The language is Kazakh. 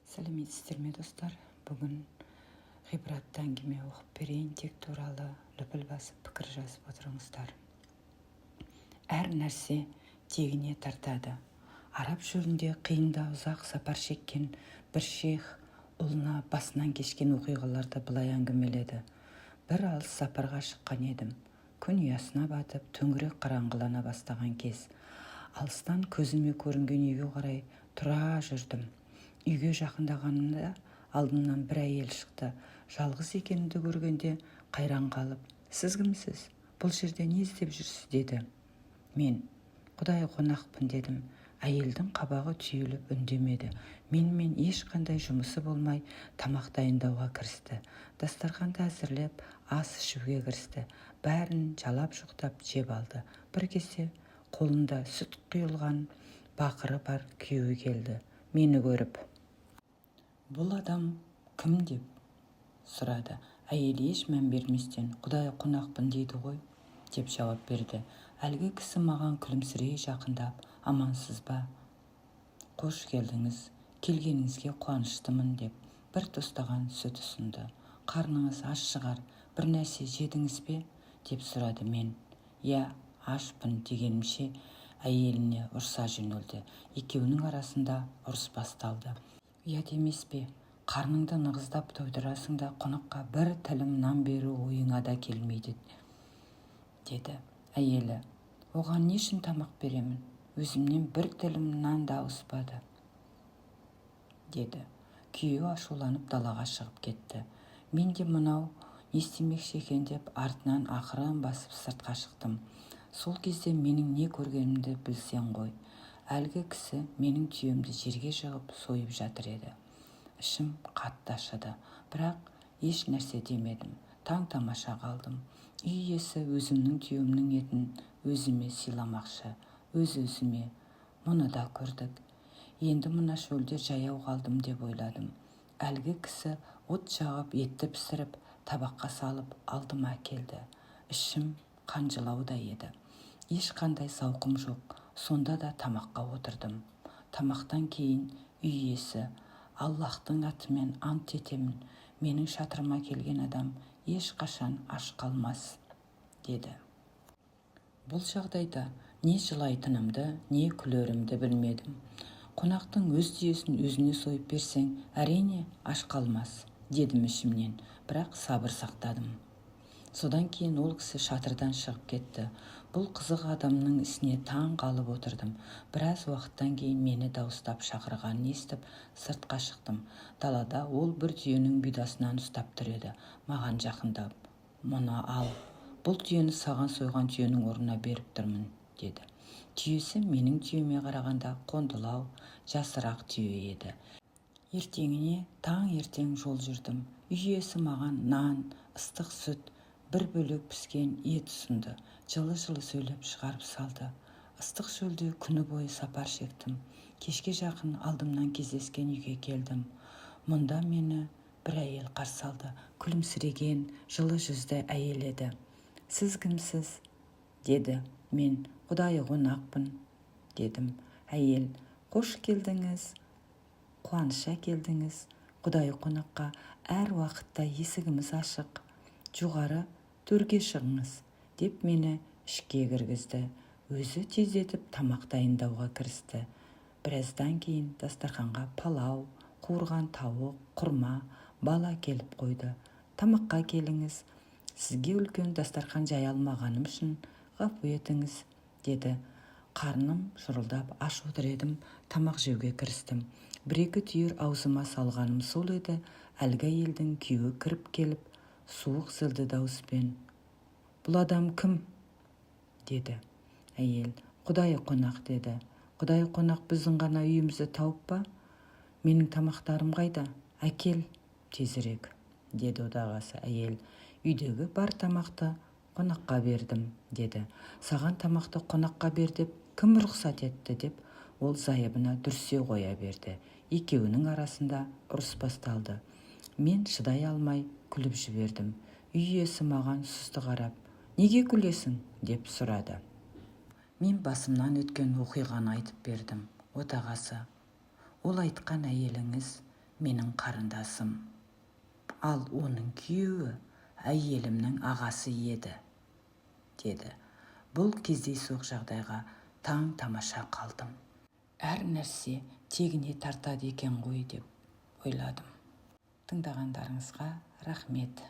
Сәлеметсіздер ме достар? Бүгін ғибратты әңгіме оқып берейін, тек туралы лүпіл басып пікір жазып отырыңыздар. Әр нәрсе тегіне тартады. Араб шөлінде қиында ұзақ сапар шеккен бір шейх ұлына басынан кешкен оқиғаларды былай әңгімеледі. Бір алыс сапарға шыққан едім. Күн ұясына батып, төңірек қараңғылана бастаған кез. Алыстан көзіме көрінген үйге қарай тұра жүрдім. Үйге жақындағанымда алдымнан бір әйел шықты. Жалғыз екенімді көргенде қайран қалып, "Сіз кімсіз? Бұл жерде не іздеп жүрсіз?" деді. Мен "Құдай қонақпын" дедім. Әйелдің қабағы түйіліп үндемеді. Менімен ешқандай жұмысы болмай тамақ дайындауға кірісті. Дастарханды әзірлеп, ас ішуге кірісті. Бәрін жалап-жұқтап жеп алды. Бір кезде қолында сүт құйылған бақыры бар күйеуі келді. Мені көріп, "Бұл адам кім?" деп сұрады. Әйел еш мән берместен, "Құдай қонақпын дейді ғой" деп жауап берді. Әлгі кісі маған күлімсірей жақындап, "Амансыз ба? Қош келдіңіз. Келгеніңізге қуаныштымын" деп бір тостаған сүт ұсынды. "Қарныңыз аш шығар, бір нәрсе жедіңіз бе?" деп сұрады. Мен "Иә, ашпын" дегенімше әйеліне ұрса жөнелді. Екеуінің арасында ұрыс басталды. "Ұят емес пе? Қарныңды нығыздап тойдырасың да қонаққа бір тілім нан беру ойыңа да келмейді" деді. Әйелі "Оған не үшін тамақ беремін? Өзімнен бір тілім нан да ауыспады" деді. Күйеуі ашуланып далаға шығып кетті. Мен де мынау не істемекші екен деп артынан ақырын басып сыртқа шықтым. Сол кезде менің не көргенімді білсең ғой. Әлгі кісі менің түйемді жерге жығып сойып жатыр еді. Ішім қатты ашыды, бірақ еш нәрсе демедім. Таң-тамаша қалдым. Үй иесі өзімнің түйемнің етін өзіме сыйламақшы, өз-өзіме. Мұны да көрдік. Енді мына шөлде жаяу қалдым деп ойладым. Әлгі кісі от жағып, етті пісіріп, табаққа салып алдыма келді. Ішім қанжылауда еді. Ешқандай зауқым жоқ. Сонда да тамаққа отырдым. Тамақтан кейін үй иесі, "Аллахтың атымен ант етемін, менің шатырыма келген адам ешқашан аш қалмас" деді. Бұл жағдайда не жылайтынымды, не күлерімді білмедім. "Қонақтың өз түйесін өзіне сойып берсең, әрине аш қалмас" дедім ішімнен, бірақ сабыр сақтадым. Содан кейін ол кісі шатырдан шығып кетті. Бұл қызық адамның ісіне таң қалып отырдым. Біраз уақыттан кейін мені дауыстап шақырғанын естіп сыртқа шықтым. Далада ол бір түйенің бұйдасынан ұстап тұр еді. Маған жақындап, "Мұны ал. Бұл түйені саған сойған түйенің орнына беріп тұрмын" деді. Түйесі менің түйеме қарағанда қондылау, жасырақ түйе еді. Ертеңіне таң ертең жол жүрдім. Үй иесі маған нан, ыстық сүт, бір бөлек піскен ет ұсынды. Жылы-жылы сөйлеп шығарып салды. Ыстық шөлде күні бойы сапар шектім. Кешке жақын алдымнан кездескен үйге келдім. Мұнда мені бір әйел қарсы алды. Күлімсіреген, жылы жүзді әйел еді. "Сіз кімсіз?" деді. Мен "Құдай қонақпын" дедім. Әйел "Қош келдіңіз. Қуаныша келдіңіз. Құдай қонаққа әр уақытта есігіміз ашық. Жоғары төрге шығыңыз" деп мені ішке кіргізді. Өзі тездетіп тамақ дайындауға кірісті. Біраздан кейін дастарханға палау, қуырған тауық, құрма, бала келіп қойды. "Тамаққа келіңіз. Сізге үлкен дастархан жай алмағаным үшін ғафу етіңіз" деді. Қарным шұрылдап аш отыр едім. Тамақ жеуге кірістім. Бір-екі түйір аузыма салғаным сол еді. Әлгі әйелдің күйеуі кіріп келіп, суық зілді дауыспен "Бұл адам кім?" деді. Әйел "Құдай қонақ" деді. "Құдай қонақ біздің ғана үйімізді тауып па? Менің тамақтарым қайда? Әкел тезірек" деді одағасы. Әйел "Үйдегі бар тамақты қонаққа бердім" деді. "Саған тамақты қонаққа бер деп кім рұқсат етті" деп ол зайыбына дүрсе қоя берді. Екеуінің арасында ұрыс басталды. Мен шыдай алмай күліп жібердім. Үй иесі маған сұсты қарап, "Неге күлесің?" деп сұрады. Мен басымнан өткен оқиғаны айтып бердім. Отағасы: "Ол айтқан әйеліңіз менің қарындасым. Ал оның күйеуі әйелімнің ағасы еді, деді. Бұл кездейсоқ жағдайға таң тамаша қалдым. Әр нәрсе тегіне тартады екен ғой деп ойладым. Тыңдағандарыңызға рахмет.